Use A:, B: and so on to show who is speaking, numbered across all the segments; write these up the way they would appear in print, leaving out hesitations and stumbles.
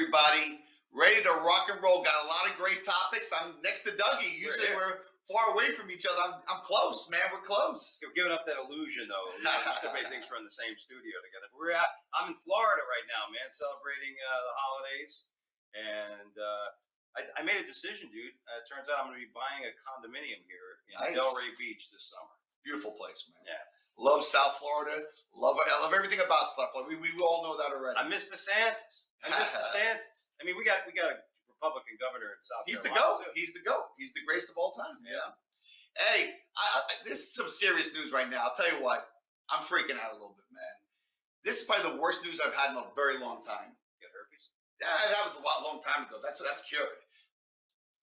A: everybody. Ready to rock and roll. Got a lot of great topics. I'm next to Dougie. Usually we're far away from each other. I'm close, man. We're close.
B: You're giving up that illusion, though. Everybody thinks we're in the same studio together. I'm in Florida right now, man, celebrating the holidays. And I made a decision, dude. It turns out I'm going to be buying a condominium here in Delray Beach this summer.
A: Beautiful place, man.
B: Yeah.
A: Love South Florida. I love everything about South Florida. We all know that already.
B: I miss DeSantis. I mean, we got a Republican governor in South
A: Carolina. He's the GOAT. He's the greatest of all time. Yeah. Hey, this is some serious news right now. I'll tell you what. I'm freaking out a little bit, man. This is probably the worst news I've had in a very long time.
B: You got herpes?
A: Yeah, that was a long time ago. That's cured.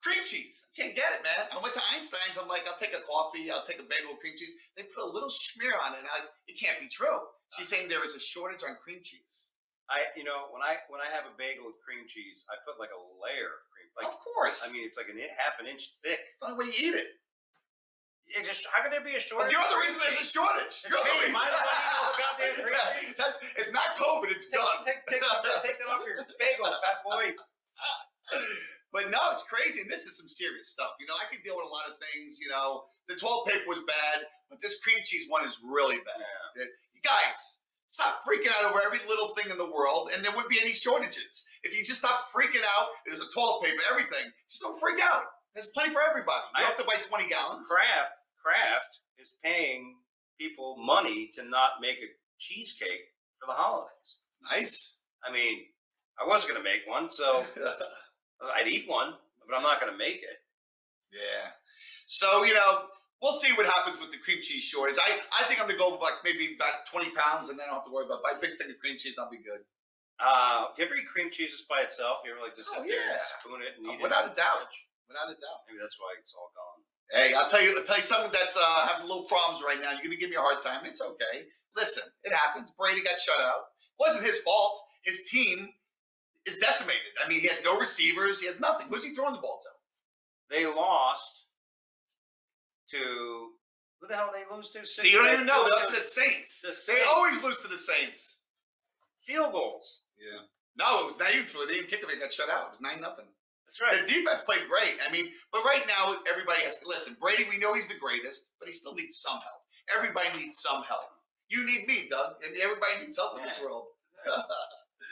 A: Cream cheese. I can't get it, man. I went to Einstein's. I'm like, I'll take a coffee. I'll take a bagel with cream cheese. They put a little smear on it. It can't be true. She's saying there is a shortage on cream cheese.
B: When I have a bagel with cream cheese, I put like a layer of cream.
A: Of course.
B: I mean, it's like half an inch thick.
A: It's not the way you eat it.
B: How can there be a shortage?
A: You're the reason there's a shortage. You're the reason. It's not COVID. It's done.
B: Take that off your bagel, fat boy.
A: But no, it's crazy. And this is some serious stuff. I can deal with a lot of things. The toilet paper was bad, but this cream cheese one is really bad. Yeah. You guys, stop freaking out over every little thing in the world, and there wouldn't be any shortages. If you just stop freaking out, there's a toilet paper, everything. Just don't freak out. There's plenty for everybody. You don't have to buy 20 gallons.
B: Kraft is paying people money to not make a cheesecake for the holidays.
A: Nice.
B: I mean, I wasn't going to make one, so I'd eat one, but I'm not going to make it.
A: Yeah. So, we'll see what happens with the cream cheese shortage. I think I'm going to go maybe about 20 pounds, and then I don't have to worry about buy a big thing of cream cheese. I'll be good.
B: You ever eat cream cheese just by itself? You ever just sit there and spoon it and eat it?
A: Without a doubt. Without a doubt.
B: Maybe that's why it's all gone.
A: Hey, I'll tell you something that's having little problems right now. You're going to give me a hard time, and it's okay. Listen, it happens. Brady got shut out. It wasn't his fault. His team is decimated. I mean, he has no receivers. He has nothing. Who's he throwing the ball to?
B: They lost to who the hell did they lose to?
A: See, you don't even know. That's the Saints. They always lose to the Saints.
B: Field goals.
A: Yeah. No, it was not even for they didn't kick it. They got shut out. It was 9-0.
B: That's right.
A: The defense played great. I mean, but right now everybody has to listen. Brady, we know he's the greatest, but he still needs some help. Everybody needs some help. You need me, Doug. I mean, everybody needs help in this world.
B: I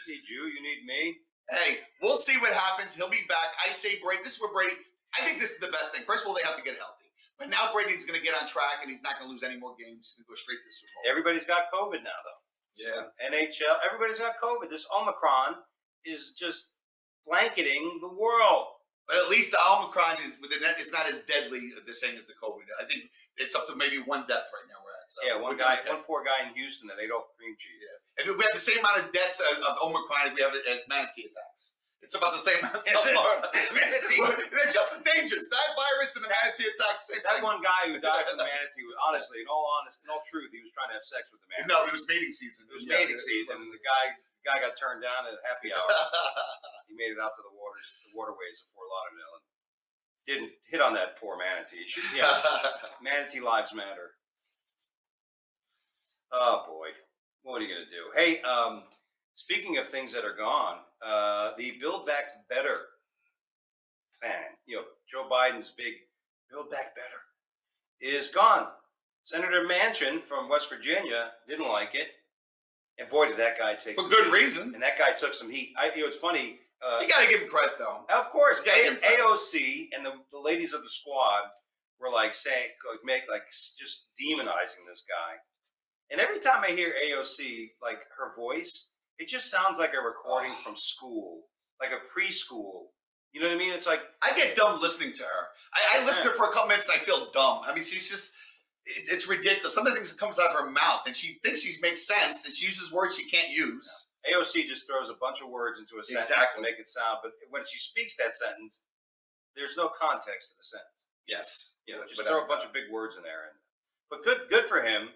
B: need you. You need me.
A: Hey, we'll see what happens. He'll be back. I say Brady. This is where Brady. I think this is the best thing. First of all, they have to get healthy. But now Brady's going to get on track, and he's not going to lose any more games. He's going to go straight to the Super Bowl.
B: Everybody's got COVID now, though.
A: Yeah.
B: NHL. Everybody's got COVID. This Omicron is just blanketing the world.
A: But at least the Omicron is not as deadly the same as the COVID. I think it's up to maybe one death right now we're at. So
B: yeah, one poor guy in Houston that ate all the cream cheese.
A: Yeah. And we have the same amount of deaths of Omicron as we have at manatee attacks. It's about the same amount. They're just as dangerous. That virus and the manatee attack.
B: That one guy who died from the manatee, honestly, in all truth, he was trying to have sex with the manatee.
A: No, it was mating season.
B: It was mating season, and the guy got turned down at happy hour. He made it out to the waterways of Fort Lauderdale and didn't hit on that poor manatee. Manatee lives matter. Oh boy, what are you gonna do? Hey, speaking of things that are gone, the Build Back Better plan, Joe Biden's big Build Back Better, is gone. Senator Manchin from West Virginia didn't like it. And boy, did that guy take
A: for good reason.
B: And that guy took some heat. It's funny.
A: You got to give him credit, though.
B: Of course, AOC and the ladies of the squad were just demonizing this guy. And every time I hear AOC, like her voice, it just sounds like a recording from school, like a preschool. You know what I mean? It's like
A: I get dumb listening to her. I listen to her for a couple minutes and I feel dumb. I mean, she's just. It's ridiculous. Some of the things that comes out of her mouth, and she thinks she makes sense, and she uses words she can't use.
B: Yeah. AOC just throws a bunch of words into a sentence to make it sound, but when she speaks that sentence, there's no context to the sentence.
A: Yes.
B: Just throw a bunch of big words in there. But good for him.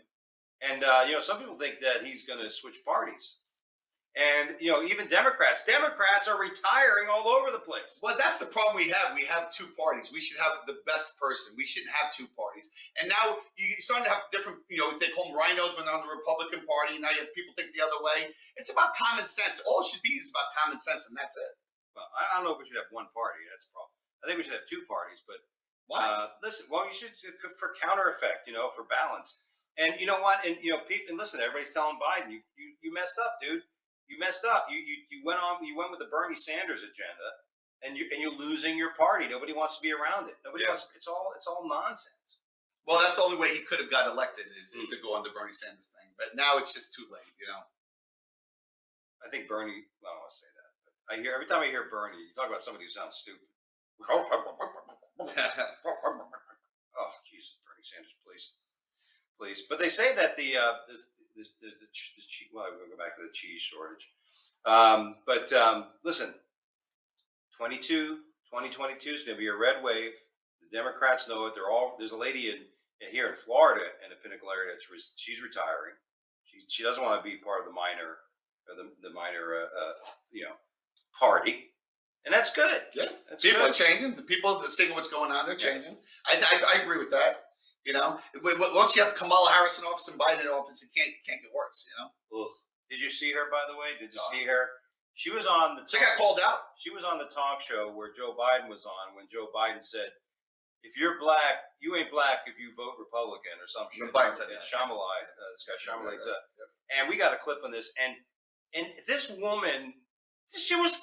B: And, some people think that he's going to switch parties. And even Democrats are retiring all over the place.
A: Well, that's the problem we have. We have two parties. We should have the best person. We shouldn't have two parties. And now you're starting to have different, they call them rhinos when they're on the Republican Party. Now you have people think the other way. It's about common sense. All it should be is about common sense, and that's it.
B: Well, I don't know if we should have one party. That's the problem. I think we should have two parties. But listen, well, you should for counter effect, for balance. And you know what? And people, and listen, everybody's telling Biden, you messed up, dude. You messed up. You went with the Bernie Sanders agenda, and you're losing your party. Nobody wants to be around it. Nobody wants. It's all nonsense.
A: Well, that's the only way he could have got elected is to go on the Bernie Sanders thing. But now it's just too late.
B: I think Bernie. Well, I don't want to say that. But every time I hear Bernie, you talk about somebody who sounds stupid. Oh, Jesus, Bernie Sanders, please. But they say that the well, we'll go back to the cheese shortage. Listen, 2022 is going to be a red wave. The Democrats know it. There's a lady here in Florida in the Pinnacle area she's retiring. She doesn't want to be part of the minor party, and that's good.
A: Yeah,
B: that's
A: people
B: good.
A: are changing. The people seeing what's going on, they're changing. I agree with that. Once you have Kamala Harris in office and Biden in office, it can't get worse.
B: Ugh. Did you see her, by the way? Did you see her? She was on the.
A: She got called out.
B: She was on the talk show where Joe Biden was on when Joe Biden said, "If you're black, you ain't black if you vote Republican or something."
A: Biden said that.
B: Shamalai, this guy Shamalai. And we got a clip on this, and this woman. She was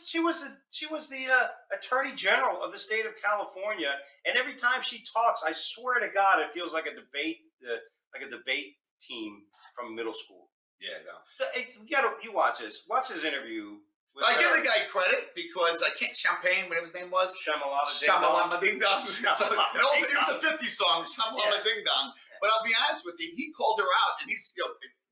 B: the Attorney General of the state of California, and every time she talks, I swear to God, it feels like a debate team from middle school.
A: Yeah, no.
B: You watch this. Watch this interview.
A: I give the guy credit because Champagne, whatever his name was. Shamalama Ding Dong. It was a 50s song, Shamalama Ding Dong. But I'll be honest with you, he called her out, and he's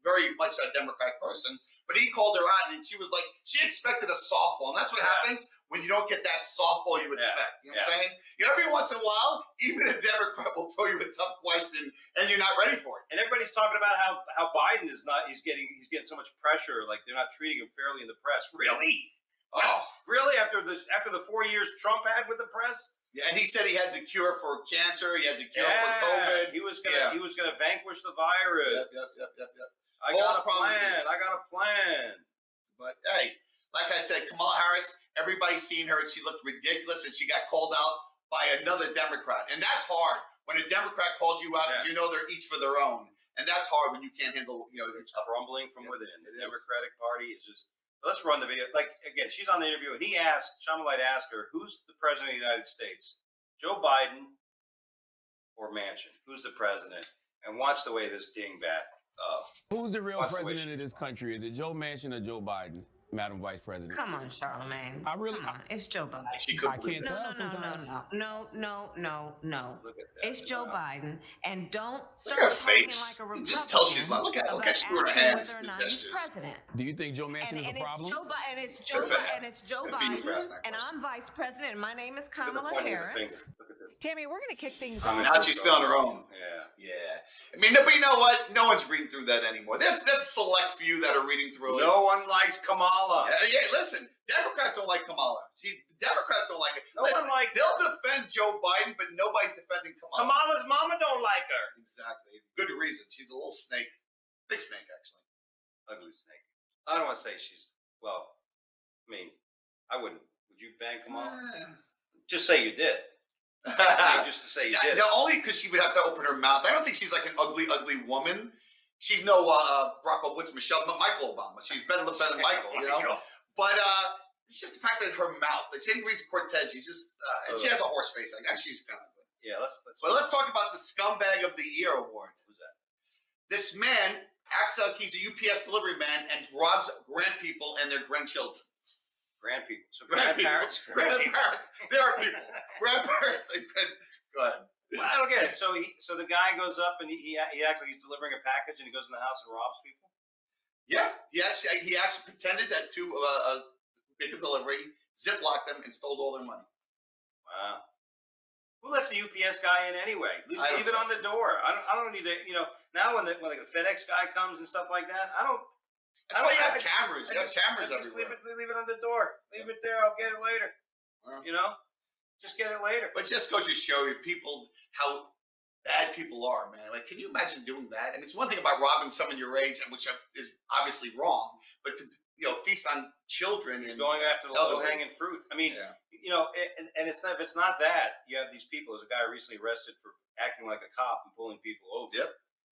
A: very much a Democratic person. But he called her out, and she was like, she expected a softball. And that's what happens when you don't get that softball you expect. You know what I'm saying? Every once in a while, even a Democrat will throw you a tough question, and you're not ready for it.
B: And everybody's talking about how Biden is not. He's getting so much pressure. Like they're not treating him fairly in the press. Really? Oh, really? After the 4 years Trump had with the press?
A: Yeah, and he said he had the cure for cancer. He had the cure for COVID.
B: He was gonna vanquish the virus.
A: Yep.
B: I got a plan.
A: But hey, like I said, Kamala Harris, everybody's seen her, and she looked ridiculous, and she got called out by another Democrat. And that's hard. When a Democrat calls you out, they're each for their own. And that's hard when you can't handle,
B: it's crumbling from within. The Democratic Party is just. Let's run the video. Like, again, she's on the interview, and Shamalite asked her, who's the president of the United States? Joe Biden or Manchin? Who's the president? And watch the way this dingbat.
C: Who's the real president of this country? Is it Joe Manchin or Joe Biden, Madam Vice President?
D: Come on, Charlamagne. It's Joe Biden.
C: I can't tell sometimes.
D: No.
B: Look at that.
D: It's Joe Biden, and don't
A: look at her
D: start talking
A: face.
D: like a Republican.
A: Just tell she's not. Look at she threw her hands.
D: Whether or not he's president.
C: Do you think Joe Manchin is a problem?
D: It's Joe Biden, and I'm Vice President, and my name is Kamala Harris.
B: Look at this.
E: Tammy, we're going to kick things off.
A: Now she's feeling her own. Yeah. I mean, but you know what? No one's reading through that anymore. There's select few that are reading through it.
B: No one likes Kamala.
A: Yeah, listen. Democrats don't like Kamala. Democrats don't like it. They'll defend Joe Biden, but nobody's defending Kamala.
B: Kamala's mama don't like her.
A: Exactly. Good reason. She's a little snake. Big snake, actually.
B: Ugly snake. I don't want to say she's. Well, I mean, I wouldn't. Would you bang Kamala? Just say you did. Just to say you did.
A: No, only because she would have to open her mouth. I don't think she's like an ugly woman. She's no Michael Obama. She's better than Michael, But it's just the fact that her mouth. Like same reason Cortez. She's just and she has a horse face. Like she's kind of ugly.
B: Yeah,
A: let's talk about the Scumbag of the Year award.
B: Who's that?
A: This man acts like he's a UPS delivery man and robs grandpeople and their grandchildren.
B: Grandpeople. So grandparents.
A: Grandparents. There are people. Grandparents. Go ahead.
B: Well, I don't get it. So the guy goes up and he acts like he's delivering a package and he goes in the house and robs people.
A: Yeah, he actually pretended that to make a delivery, ziplocked them, and stole all their money.
B: Wow. Who lets the UPS guy in anyway? Leave it on the door. I don't need to. Now when the FedEx guy comes and stuff like that, I don't.
A: That's why you have cameras. You have cameras everywhere.
B: Leave it on the door. Leave it there. I'll get it later. You know, just get it later.
A: But it just goes to show you people how bad people are, man. Like, can you imagine doing that? I mean, it's one thing about robbing someone your age, which is obviously wrong, but to feast on children and
B: going after the low hanging fruit. I mean, and it's not, if it's not that, you have these people. There's a guy recently arrested for acting like a cop and pulling people over.
A: Yep.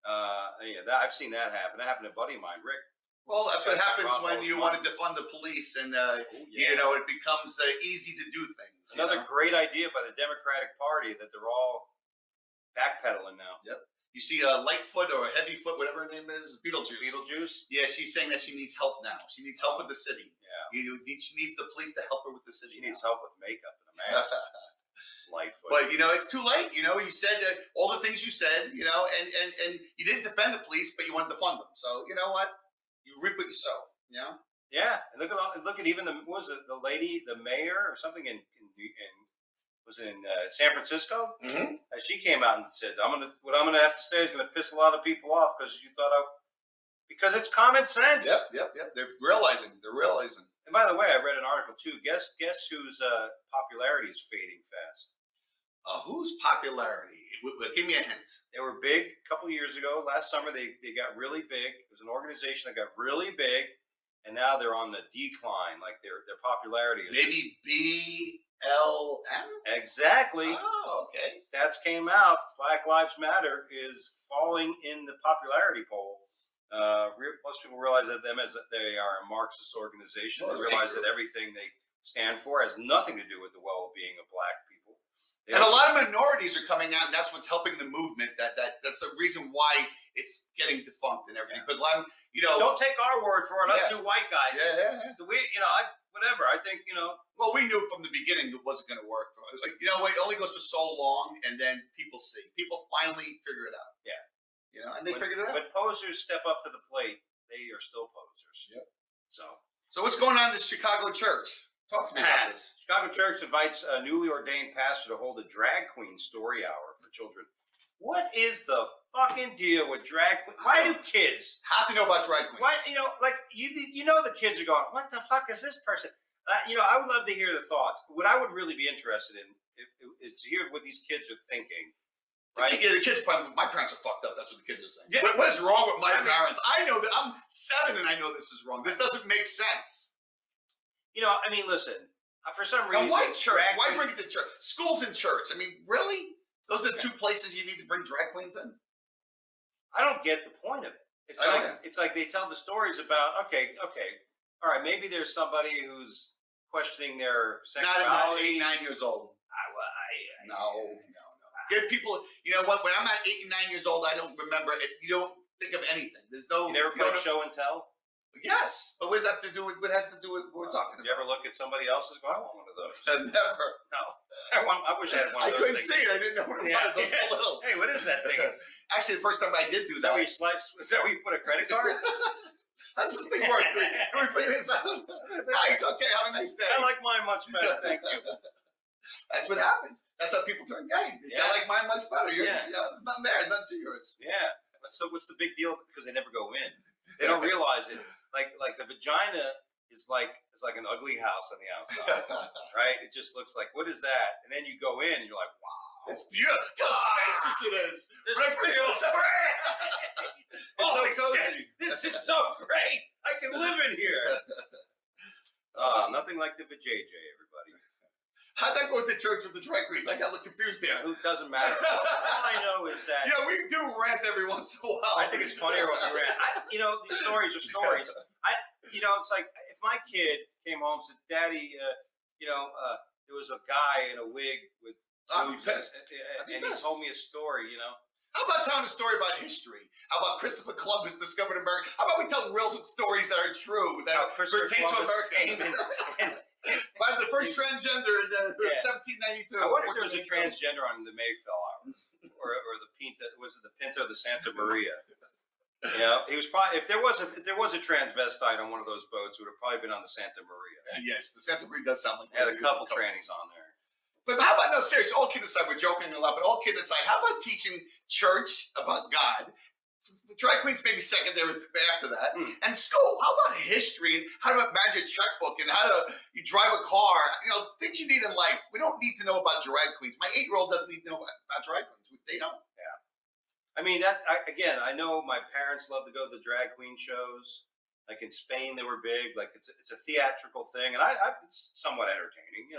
B: I've seen that happen. That happened to a buddy of mine, Rick.
A: Well, that's what happens when you want to defund the police, and it becomes easy to do things.
B: Another great idea by the Democratic Party that they're all backpedaling now.
A: Yep. You see Lightfoot or Heavyfoot, whatever her name is, Beetlejuice. Yeah, she's saying that she needs help now. She needs help with the city. Yeah. She needs the police to help her with the city.
B: She needs help with makeup and a mask. Lightfoot.
A: But it's too late. You said all the things you said. And you didn't defend the police, but you wanted to fund them. So you know what? You reap what you sow.
B: Yeah. And look at even the lady, the mayor or something in San Francisco.
A: Mm-hmm.
B: She came out and said, what I'm gonna have to say is gonna piss a lot of people off because it's common sense.
A: Yep. They're realizing.
B: And by the way, I read an article too. Guess whose popularity is fading fast.
A: Whose popularity? Give me a hint.
B: They were big a couple of years ago. Last summer, they got really big. It was an organization that got really big, and now they're on the decline. Like their popularity is
A: maybe BLM.
B: Exactly.
A: Oh, okay.
B: Stats came out. Black Lives Matter is falling in the popularity poll. Most people realize that they are a Marxist organization. They realize that everything they stand for has nothing to do with the well-being of black people.
A: And a lot of minorities are coming out, and that's what's helping the movement. That's the reason why it's getting defunct and everything. Because
B: don't take our word for it. Us two white guys.
A: Yeah.
B: Whatever. I think
A: Well, we knew from the beginning it wasn't going to work. It only goes for so long, and then people finally figure it out.
B: Yeah.
A: And they figured it out.
B: When posers step up to the plate, they are still posers.
A: Yep.
B: So
A: what's going on in this Chicago church? Talk to me about this.
B: Chicago Church invites a newly ordained pastor to hold a drag queen story hour for children. What is the fucking deal with drag queens? Why do kids
A: have to know about drag queens?
B: Why, the kids are going, what the fuck is this person? I would love to hear the thoughts. What I would really be interested in is to hear what these kids are thinking. Right?
A: The kids, my parents are fucked up. That's what the kids are saying. Yeah. What is wrong with my parents? I know that I'm 7 and I know this is wrong. This doesn't make sense.
B: Listen, for some reason.
A: Why church? Why bring it to church? Schools and church. Really? Those are the 2 places you need to bring drag queens in?
B: I don't get the point of it. It's like they tell the stories about, okay, all right, maybe there's somebody who's questioning their sexuality.
A: Not 8, 9 years old. No. Get people, when I'm at 8 and 9 years old, I don't remember it. You don't think of anything. There's no.
B: You never put show and tell?
A: Yes, but what does that have to do with what has to do with what we're talking about?
B: You ever look at somebody else's? I want one of those.
A: Never.
B: No. I wish I had one of those.
A: I couldn't see it. I didn't know what it was. I was little.
B: Hey, what is that thing?
A: Actually, the first time I did do that.
B: Is that where you put a credit card?
A: How does this thing work? Can we figure this out? Nice. Okay. Have a nice day.
B: I like mine much better. Thank you.
A: That's what happens. That's how people turn gay. They say, I like mine much better. Yours, there's nothing there. Nothing to yours.
B: Yeah. So what's the big deal? Because they never go in. They don't realize it. Like the vagina is like an ugly house on the outside, right? It just looks like, what is that? And then you go in, and you're like, wow,
A: it's beautiful. Look how spacious it is.
B: This feels great.
A: Holy cozy.
B: This is so great. I can live in here. Nothing like the vajayjay, everybody.
A: How'd that go with the church with the drag queens? I got a little confused there.
B: It doesn't matter. All I know is that...
A: we do rant every once in a while.
B: I think it's funnier when we rant. These stories are stories. It's like if my kid came home and said, Daddy, there was a guy in a wig with boobs and he told me a story,
A: How about telling a story about history? How about Christopher Columbus discovered America? How about we tell real stories that are true, that pertain to America? By the first transgender in 1792.
B: I wonder if there was a transgender on the Mayflower or the Pinta. Was it the Pinta or the Santa Maria? He was probably if there was a transvestite on one of those boats, it would have probably been on the Santa Maria.
A: Yes, the Santa Maria does sound like
B: it had a couple trannies on there.
A: But how about seriously? All kidding aside, we're joking a lot. But all kidding aside, how about teaching church about God? Drag queens maybe second there after that. And school, how about history and how to manage a checkbook and how to you drive a car? Things you need in life. We don't need to know about drag queens. My 8-year-old doesn't need to know about drag queens. They don't.
B: Yeah. I mean, I know my parents love to go to the drag queen shows. Like in Spain, they were big. Like it's a theatrical thing, and it's somewhat entertaining,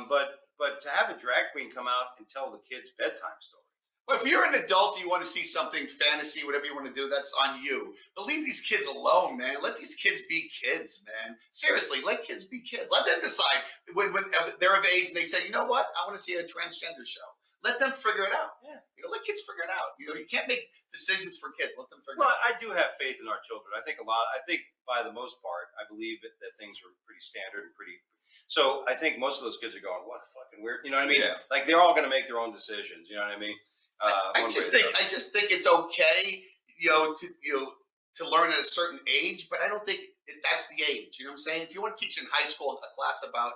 B: But to have a drag queen come out and tell the kids bedtime stories.
A: But if you're an adult and you want to see something fantasy, whatever you want to do, that's on you. But leave these kids alone, man. Let these kids be kids, man. Seriously, let kids be kids. Let them decide when they're of age and they say, you know what, I want to see a transgender show. Let them figure it out. Yeah. Let kids figure it out. You can't make decisions for kids. Let them figure it out.
B: Well, I do have faith in our children. I think by the most part, I believe that things are pretty standard and pretty. So I think most of those kids are going, what fucking weird. You know what I mean?
A: Yeah.
B: Like they're all going to make their own decisions. You know what I mean?
A: I just think it's okay, to learn at a certain age, but I don't think that's the age. You know what I'm saying? If you want to teach in high school a class about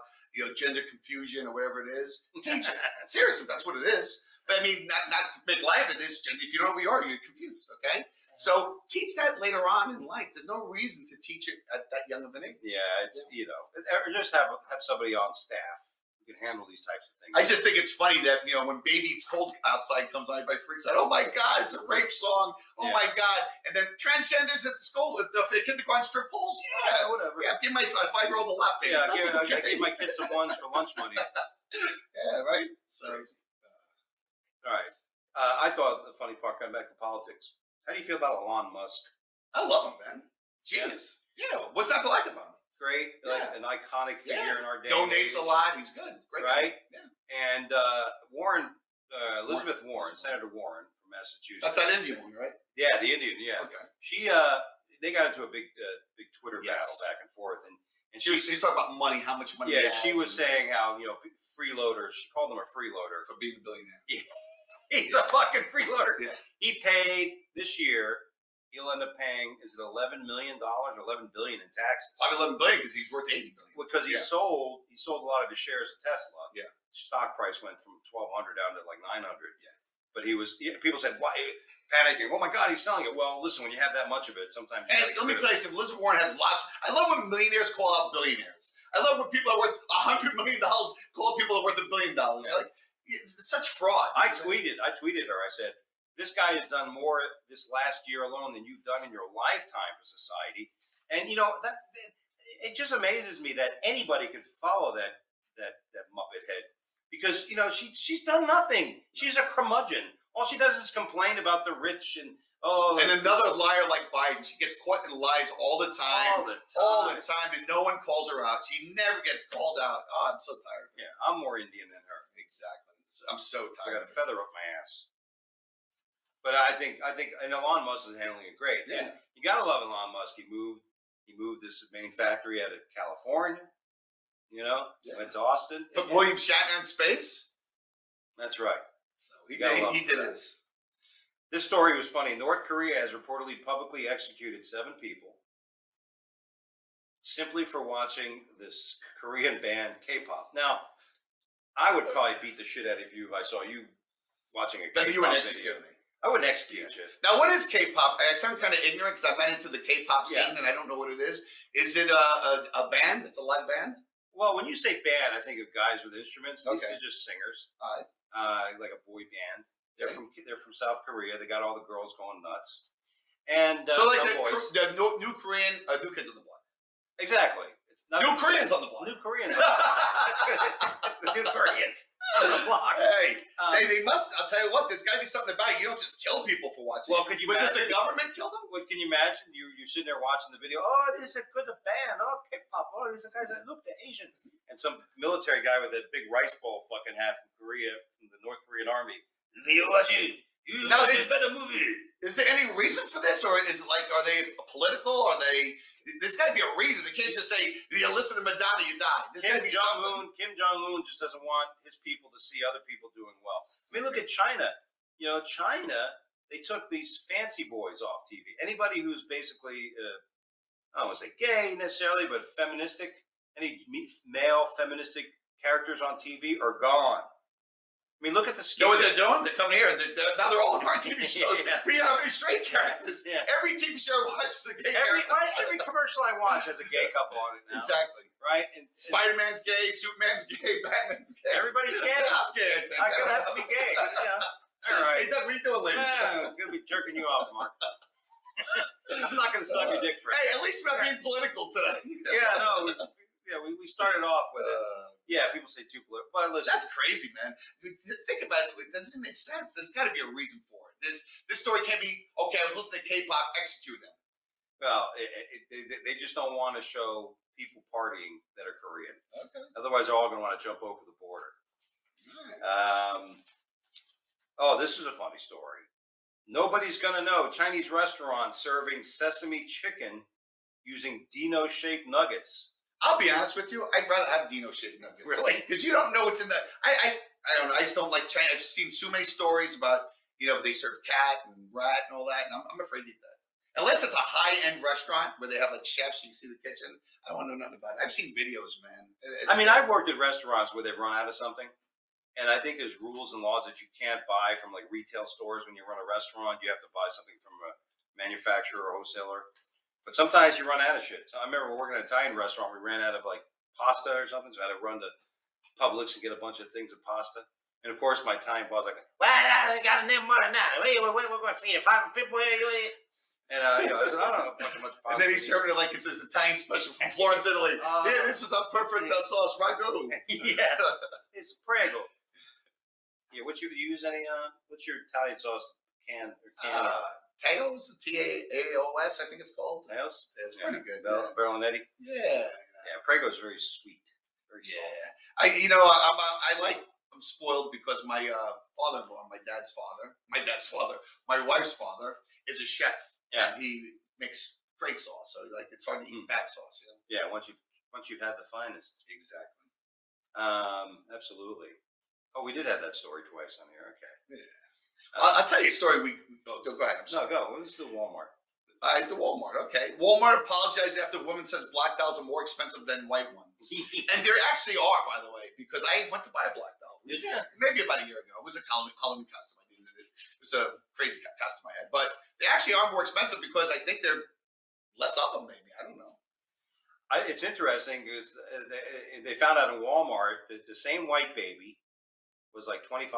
A: gender confusion or whatever it is, teach it. Seriously, that's what it is. But I mean, not to make light of it is, if you don't know who we are, you're confused. Okay, so teach that later on in life. There's no reason to teach it at that young of an age.
B: Yeah, it's or just have somebody on staff who can handle these types of things.
A: I just think it's funny that when Baby It's Cold Outside comes on, everybody freaks out. Oh my God, it's a rape song. Oh my God. And then transgenders at the school with the kindergarten strip poles. Yeah, whatever. Yeah, give my 5-year-old a lap dance.
B: Yeah, I give my kids some ones for lunch money.
A: Yeah, right. So,
B: all right. I thought the funny part, coming back to politics. How do you feel about Elon Musk?
A: I love him, man. Genius. Yeah. What's not to like about him?
B: Great, like an iconic figure in our day.
A: Donates a lot. He's good. Great
B: right?
A: Guy. Yeah.
B: And Elizabeth Warren, Senator Warren from Massachusetts.
A: That's that Indian one, right?
B: Yeah, the Indian. Yeah.
A: Okay.
B: She they got into a big Twitter battle back and forth, and
A: she's talking about money, how much money.
B: Yeah, she was saying how freeloaders. She called him a freeloader
A: for being a billionaire.
B: Yeah. He's a fucking freeloader.
A: Yeah.
B: He paid this year. He'll end up paying, is it $11 million or $11 billion in taxes?
A: Probably $11 billion because he's worth $80 billion.
B: Because he sold a lot of his shares of Tesla.
A: Yeah.
B: Stock price went from $1,200 down to like $900. Yeah. But people said, why? Panicking. Oh my God, he's selling it. Well, listen, when you have that much of it, sometimes. And
A: let me tell you something. Elizabeth Warren has lots. I love when millionaires call out billionaires. I love when people are worth $100 million call out people that are worth $1 billion. Yeah. Like, it's such fraud.
B: I tweeted her. I said, this guy has done more this last year alone than you've done in your lifetime for society. And that it just amazes me that anybody could follow that Muppet head, because she's done nothing. She's a curmudgeon. All she does is complain about the rich and
A: another liar like Biden. She gets caught in lies all the time, and no one calls her out. She never gets called out. Oh, I'm so tired.
B: Yeah, I'm more Indian than her.
A: Exactly. I'm so tired.
B: I got a feather up my ass. But I think, and Elon Musk is handling it great.
A: Yeah,
B: you gotta love Elon Musk. He moved this main factory out of California. Went to Austin.
A: Put William Shatner in space.
B: That's right.
A: So he did his.
B: This story was funny. North Korea has reportedly publicly executed 7 people simply for watching this Korean band K-pop. Now, I would probably beat the shit out of you if I saw you watching a K-pop
A: you would execute
B: video.
A: me.
B: I wouldn't execute you.
A: Now, what is K-pop? I sound kind of ignorant because I'm not into the K-pop scene and I don't know what it is. Is it a band? It's a live band?
B: Well, when you say band, I think of guys with instruments. These are just singers.
A: All right.
B: Like a boy band. They're from South Korea. They got all the girls going nuts. And
A: so like the new Korean, New Kids on the Block.
B: Exactly.
A: New Koreans on the block.
B: New Koreans. It's the new Koreans on the block.
A: Hey, they must. I'll tell you what. There's got to be something about it. You don't just kill people for watching.
B: Well, could you?
A: Was this the government killed them?
B: Well, can you imagine? You're sitting there watching the video. Oh, this is a good band. Oh, K-pop. Oh, these are guys that look Asian. And some military guy with a big rice bowl fucking hat from Korea, from the North Korean army. You watching?
A: Now,
B: is better movie.
A: Is there any reason for this, or is it like, are they political? Are they? There's got to be a reason. They can't just say, "You listen to Madonna, you die." There's got to be something.
B: Kim Jong-un just doesn't want his people to see other people doing well. I mean, look at China. China, they took these fancy boys off TV. Anybody who's basically, I don't want to say gay necessarily, but feministic, any male feministic characters on TV are gone. I mean, look at the
A: You
B: scale.
A: know what they're doing? They're coming here. Now they're all in our TV shows.
B: Yeah.
A: We don't have any straight characters.
B: Yeah.
A: Every TV show watches the gay
B: Every
A: character.
B: commercial I watch has a gay couple on it now.
A: Exactly.
B: Right? And
A: Spider-Man's gay, Superman's gay, Batman's gay.
B: everybody's gay.
A: I'm gay, I think.
B: I'm going to have to be gay. Yeah. All right.
A: Hey, Doug, what are you doing later?
B: Yeah, I'm going to be jerking you off, Mark. I'm not going to suck your dick for
A: Hey, at least we're not being political today.
B: Yeah, no. We started off with it. Yeah, people say too political. But listen.
A: That's crazy, man. Think about it. It doesn't make sense. There's got to be a reason for it. This story can't be, okay, I was listening to K-pop, execute them.
B: Well, they just don't want to show people partying that are Korean.
A: Okay.
B: Otherwise, they're all going to want to jump over the border.
A: Right.
B: This is a funny story. Nobody's going to know. Chinese restaurant serving sesame chicken using Dino-shaped nuggets.
A: I'll be honest with you. I'd rather have Dino shit nuggets.
B: Really?
A: Because you don't know what's in the. I don't know. I just don't like China. I've seen so many stories about, they serve cat and rat and all that, and I'm afraid to eat that. Unless it's a high-end restaurant where they have like chefs, you can see the kitchen. I don't want to know nothing about it. I've seen videos, man.
B: I've worked at restaurants where they've run out of something. And I think there's rules and laws that you can't buy from like retail stores when you run a restaurant. You have to buy something from a manufacturer or wholesaler. But sometimes you run out of shit. So I remember working at an Italian restaurant. We ran out of like pasta or something. So I had to run to Publix and get a bunch of things of pasta. And of course, my Italian boss was like, "Well, I got to name more than that. We're going to feed 5 people here." And I said, "I don't know fucking much pasta."
A: And then he served it like it's his Italian special from Florence, Italy. Yeah, this is a perfect sauce ragu.
B: Yeah, it's prego. Yeah, what you use any? What's your Italian sauce can?
A: Teos, Taos, I think it's called.
B: Teos?
A: It's pretty good.
B: Berlinetti.
A: Yeah.
B: Yeah, prego is very sweet. Very
A: soft. I'm spoiled because my father-in-law, my wife's father is a chef.
B: Yeah.
A: And he makes great sauce. So it's hard to eat bad sauce.
B: Yeah, once you've had the finest.
A: Exactly.
B: Absolutely. Oh, we did have that story twice on here. Okay.
A: Yeah. I'll tell you a story. Go ahead. I'm sorry.
B: No, go. Let's do Walmart.
A: The Walmart. Okay. Walmart apologized after a woman says black dolls are more expensive than white ones. And there actually are, by the way, because I went to buy a black doll. Maybe about a year ago. It was a Halloween custom. It was a crazy custom I had. But they actually are more expensive because I think they're less of them, maybe. I don't know.
B: It's interesting because they found out in Walmart that the same white baby was like $25,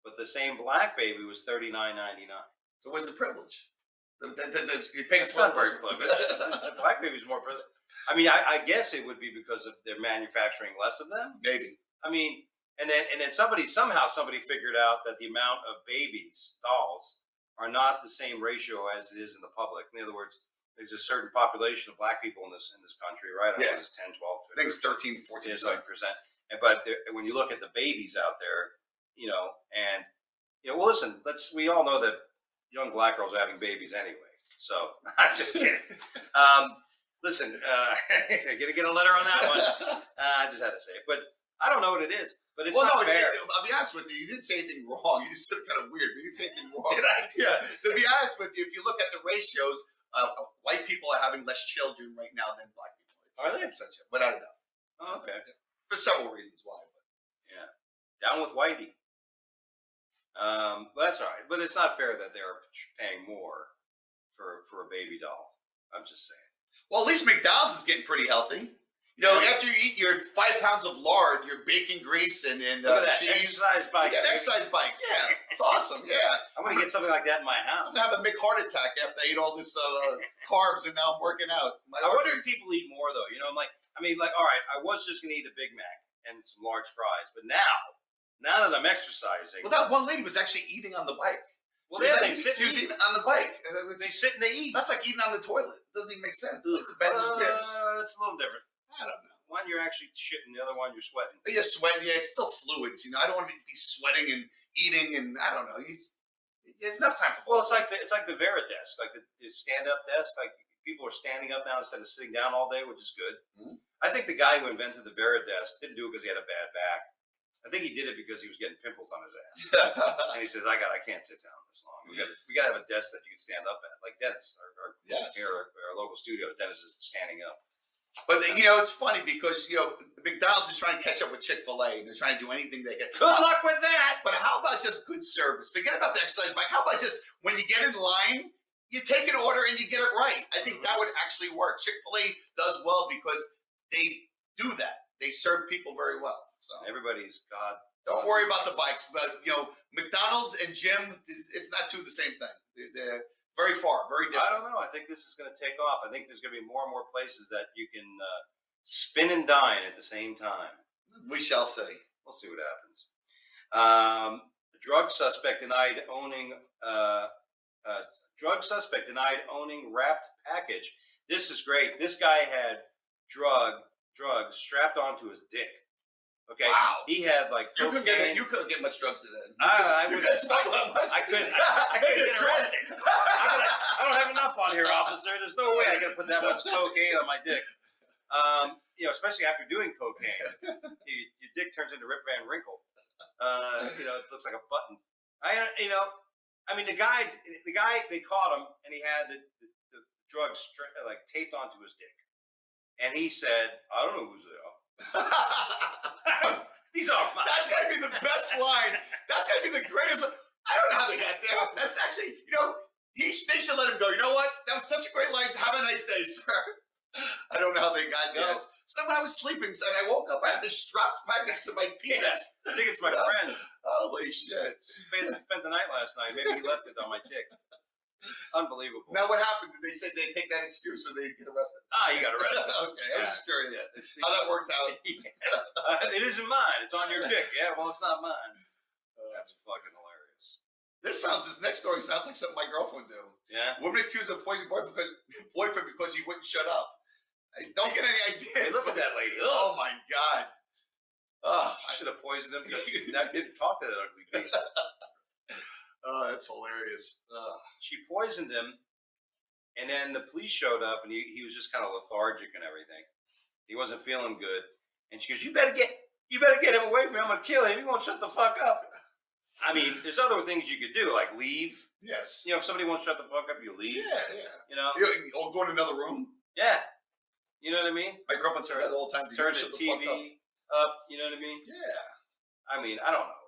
B: but the same black baby was $39.99.
A: So where's the privilege? You're
B: It's
A: paying
B: not very privileged. The black baby's more privileged. I mean, I guess it would be because of they're manufacturing less of them.
A: Maybe.
B: I mean, and then somebody figured out that the amount of dolls, are not the same ratio as it is in the public. In other words, there's a certain population of black people in this country, right?
A: Yeah.
B: It's 10, 12,
A: I think it's 13, 14%.
B: But when you look at the babies out there, well, listen, we all know that young black girls are having babies anyway. So I'm just kidding. Listen, gonna get a letter on that one. I just had to say it, but I don't know what it is. But it's not fair.
A: I'll be honest with you. You didn't say anything wrong. You said it kind of weird, but you didn't say anything wrong.
B: Did I?
A: Yeah. To be honest with you, if you look at the ratios, white people are having less children right now than black people.
B: Are they?
A: Without a doubt.
B: Oh, okay.
A: For several reasons why. But.
B: Yeah. Down with Whitey. But that's all right. But it's not fair that they're paying more for a baby doll. I'm just saying.
A: Well, at least McDonald's is getting pretty healthy. After you eat your 5 pounds of lard, your bacon grease and cheese.
B: Exercise bike.
A: You got an exercise bike. Yeah. It's awesome. Yeah.
B: I'm going to get something like that in my house.
A: I'm going to have a big heart attack after I ate all this carbs and now I'm working out.
B: I wonder if people eat more, though. All right, I was just going to eat a Big Mac and some large fries. But now that I'm exercising.
A: Well, that one lady was actually eating on the bike.
B: Well,
A: she was eating on the bike.
B: They sit and they eat.
A: That's like eating on the toilet. It doesn't even make sense. Like the bed with ribs.
B: It's a little different.
A: I don't know.
B: One you're actually shitting, the other one you're sweating.
A: But you're sweating. Yeah, it's still fluids. I don't want to be sweating and eating, and I don't know. It's enough time for.
B: Well, it's like the Vera desk, like the stand-up desk. Like people are standing up now instead of sitting down all day, which is good. Mm-hmm. I think the guy who invented the Vera desk didn't do it because he had a bad back. I think he did it because he was getting pimples on his ass, and he says, "I can't sit down this long. We got to have a desk that you can stand up at, like Dennis, our local studio. Dennis is standing up."
A: But it's funny because McDonald's is trying to catch up with Chick-fil-A. They're trying to do anything they can.
B: Good luck with that.
A: But how about just good service? Forget about the exercise bike. How about just when you get in line, you take an order and you get it right? I think that would actually work. Chick-fil-A does well because they do that. They serve people very well. So
B: everybody's God.
A: Don't worry about the bikes. But McDonald's and gym, it's not two the same thing. They're very far, very different.
B: I don't know. I think this is going to take off. I think there's going to be more and more places that you can spin and dine at the same time.
A: We shall see.
B: We'll see what happens. Drug suspect denied owning wrapped package. This is great. This guy had drugs strapped onto his dick. Okay.
A: Wow.
B: He had like
A: you couldn't get much drugs today.
B: I
A: couldn't smuggle that much.
B: I couldn't get arrested. I don't have enough on here, officer. There's no way I can put that much cocaine on my dick. Especially after doing cocaine, your dick turns into Rip Van Winkle. It looks like a button. The guy, they caught him, and he had the drugs taped onto his dick, and he said, "I don't know who's there." These are mine. That's got to be the best line. That's got to be the greatest. I don't know how they got there. That's actually, they should let him go. You know what? That was such a great line. Have a nice day, sir. I don't know how they got there. So when I was sleeping, so I woke up, I had this strapped back next to my penis. Yeah, I think it's my friend's.
A: Holy shit.
B: Spent the night last night. Maybe he left it on my dick. Unbelievable.
A: Now, what happened? Did they say they take that excuse or they get arrested?
B: He got arrested.
A: Okay, I was just curious how that worked out.
B: It isn't mine. It's on your dick. Yeah, well, it's not mine. That's fucking hilarious.
A: This next story sounds like something my girlfriend would do.
B: Yeah.
A: Woman accused of poisoning boyfriend because he wouldn't shut up. I don't get any ideas.
B: Hey, look at that lady.
A: Oh my God.
B: I should have poisoned him because I didn't talk to that ugly beast.
A: Oh, that's hilarious.
B: She poisoned him, and then the police showed up, and he was just kind of lethargic and everything. He wasn't feeling good, and she goes, "You better get him away from me. I'm gonna kill him. He won't shut the fuck up." I mean, there's other things you could do, like leave.
A: Yes.
B: If somebody won't shut the fuck up, you leave.
A: Yeah. Or go in another room.
B: Yeah. You know what I mean?
A: My girlfriend says that all the time.
B: Turn the TV up. You know what I mean?
A: Yeah.
B: I mean, I don't know.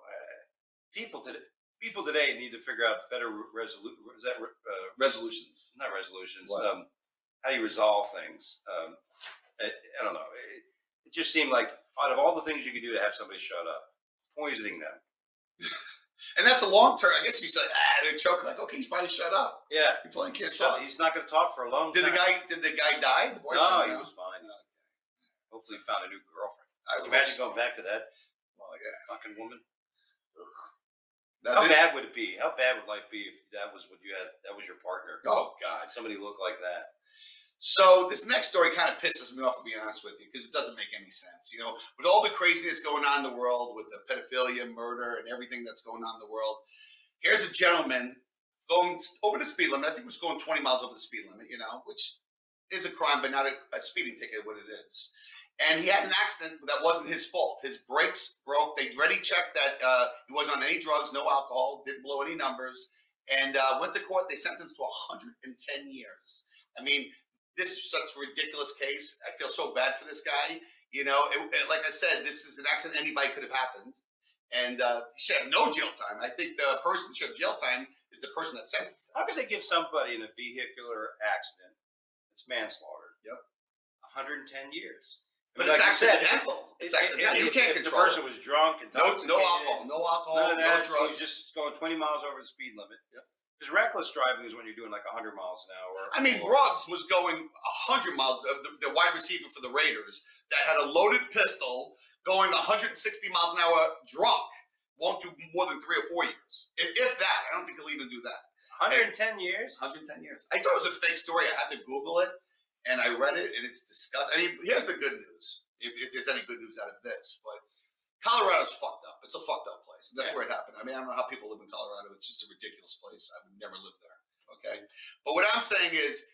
B: People today need to figure out better resolutions. Not resolutions.
A: What?
B: How you resolve things. I don't know. It just seemed like out of all the things you could do to have somebody shut up, poisoning them.
A: And that's a long term. I guess you said, they choke like, okay, he's finally shut up.
B: Yeah.
A: He finally can't talk.
B: He's not going to talk for a long time.
A: Did the guy die? The boyfriend?
B: No, he was fine. Hopefully he found a new girlfriend. Imagine going back to that fucking woman. How bad would it be? How bad would life be if that was what you had? That was your partner.
A: Oh God,
B: somebody looked like that.
A: So this next story kind of pisses me off, to be honest with you, because it doesn't make any sense. With all the craziness going on in the world, with the pedophilia, murder, and everything that's going on in the world, here's a gentleman going over the speed limit. I think he was going 20 miles over the speed limit, which is a crime, but not a speeding ticket, what it is. And he had an accident that wasn't his fault. His brakes broke. They already checked that he wasn't on any drugs, no alcohol, didn't blow any numbers, and went to court. They sentenced to 110 years. I mean, this is such a ridiculous case. I feel so bad for this guy. Like I said, this is an accident anybody could have happened. And he should have no jail time. I think the person who should have jail time is the person that sentenced him.
B: How could they give somebody in a vehicular accident, it's manslaughter, 110 years?
A: But it's accidental. It's accidental. You can't control
B: it. The person was drunk and
A: no alcohol, no drugs.
B: He was just going 20 miles over the speed limit. Yep. Because reckless driving is when you're doing like 100 miles an hour. I mean,
A: Bruggs was going 100 miles. The wide receiver for the Raiders that had a loaded pistol going 160 miles an hour drunk won't do more than 3 or 4 years. If that, I don't think he'll even do that.
B: 110 years?
A: 110 years. I thought it was a fake story. I had to Google it. And I read it, and it's disgusting. I mean, here's the good news, if there's any good news out of this. But Colorado's fucked up. It's a fucked up place. And that's where it happened. I mean, I don't know how people live in Colorado. It's just a ridiculous place. I would never live there, okay? But what I'm saying is,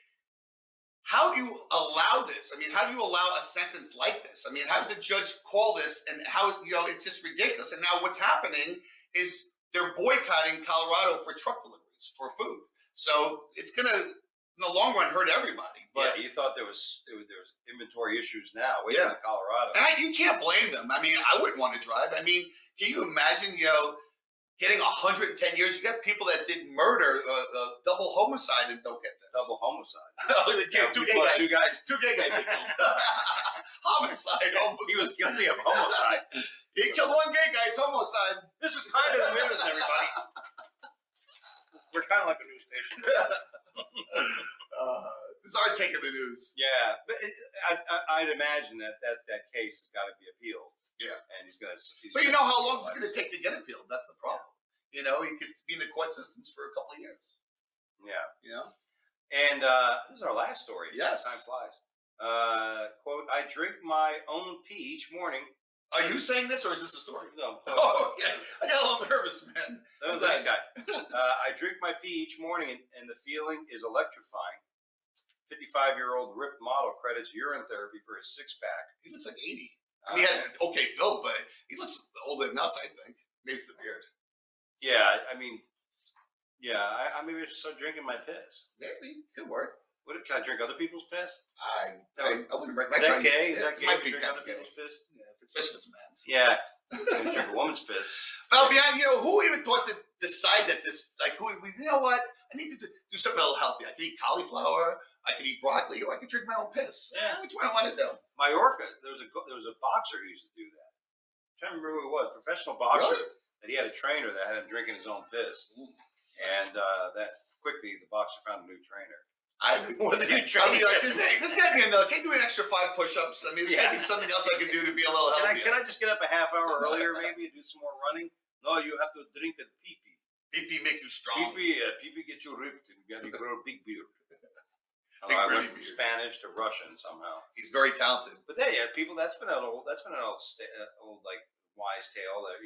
A: how do you allow this? I mean, how do you allow a sentence like this? I mean, how does a judge call this? And how, it's just ridiculous. And now what's happening is they're boycotting Colorado for truck deliveries, for food. So it's going to in the long run hurt everybody. But
B: yeah, you thought there was inventory issues now. Wait in Colorado.
A: And you can't blame them. I mean, I wouldn't want to drive. I mean, can you imagine, getting 110 years? You got people that did murder, double homicide, and don't get this.
B: Double homicide.
A: Two gay guys. Two gay guys they killed. Homicide.
B: He was guilty of homicide.
A: He killed one gay guy. It's homicide.
B: This is kind of the news, everybody. We're kind of like a news station.
A: This is our take of the news.
B: Yeah, but I'd imagine that case has got to be appealed.
A: Yeah,
B: and he's going to.
A: But you know how long is it going to take to get appealed? That's the problem. He could be in the court systems for a couple of years.
B: Yeah. And this is our last story.
A: Yes.
B: Time flies. Quote: I drink my own pee each morning.
A: Are you saying this, or is this a story?
B: No.
A: Oh, okay. I got a little nervous, man.
B: No, this guy. I drink my pee each morning, and the feeling is electrifying. 55-year-old ripped model credits urine therapy for his six-pack.
A: He looks like 80. I mean, he has an okay build, but he looks older than us, I think. Maybe it's the beard.
B: Yeah, I mean, I maybe I should start drinking my piss.
A: Maybe. Could work.
B: Can I drink other people's piss?
A: I wouldn't break my
B: Is that gay? Is that gay?
A: Might be
B: drink
A: kind
B: other
A: of
B: people's piss?
A: Yeah, especially if it's man's.
B: Yeah. Drink a woman's piss.
A: Well, who even thought to decide that this, you know what? I need to do something a little healthy. I can eat cauliflower, I can eat broccoli, or I can drink my own piss.
B: Yeah.
A: Which one I want to do?
B: Mallorca, there was a boxer who used to do that. I'm trying to remember who it was. Professional boxer.
A: Really?
B: That he had a trainer that had him drinking his own piss. And that quickly the boxer found a new trainer.
A: There's got to be another. Can you do an extra 5 push-ups? I mean, there's got to be something else I can do to be a little healthier.
B: Can I just get up a half hour earlier, maybe, and do some more running? No, you have to drink a pee-pee.
A: Pee-pee make you strong.
B: Pee-pee get you ripped and you grow a big beard. I went from Spanish to Russian somehow.
A: He's very talented.
B: But people. That's been an old like wise tale that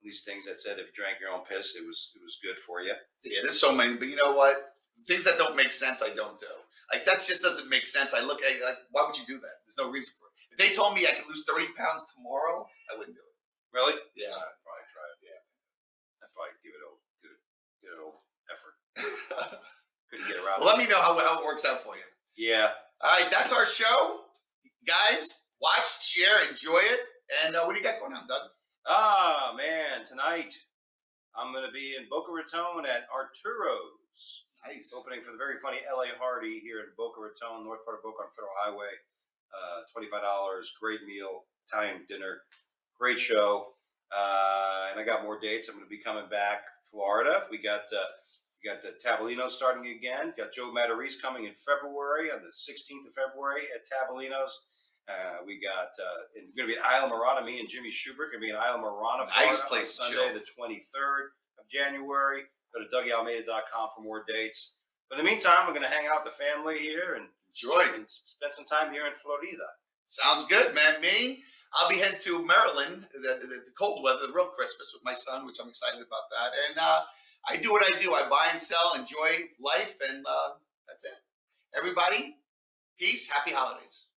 B: these things that said if you drank your own piss, it was good for you. Yeah,
A: there's so many, but you know what? Things that don't make sense, I don't do. That just doesn't make sense. I look at why would you do that? There's no reason for it. If they told me I could lose 30 pounds tomorrow, I wouldn't do it.
B: Really?
A: Yeah,
B: I'd probably try it. Yeah, I'd probably give it a good effort. Couldn't get around.
A: Well, let me know how it works out for you.
B: Yeah.
A: All right, that's our show, guys. Watch, share, enjoy it. And what do you got going on, Doug?
B: Ah, man, tonight I'm going to be in Boca Raton at Arturo's.
A: Nice.
B: Opening for the very funny L.A. Hardy here in Boca Raton, north part of Boca on Federal Highway. $25, great meal, Italian dinner, great show. And I got more dates. I'm going to be coming back Florida. We got the Tavolino starting again. Got Joe Matarese coming in February, on the 16th of February at Tavolino's. We got going to be at Isla Morada. Me and Jimmy Schubert going to be in Isla Morada, Florida,
A: nice place
B: on Sunday, the 23rd of January. Go to DougieAlmeida.com for more dates. But in the meantime, we're going to hang out with the family here and
A: enjoy
B: and spend some time here in Florida.
A: Sounds good, man. I'll be heading to Maryland, the cold weather, the real Christmas with my son, which I'm excited about that. And I do what I do. I buy and sell, enjoy life, and that's it. Everybody, peace, happy holidays.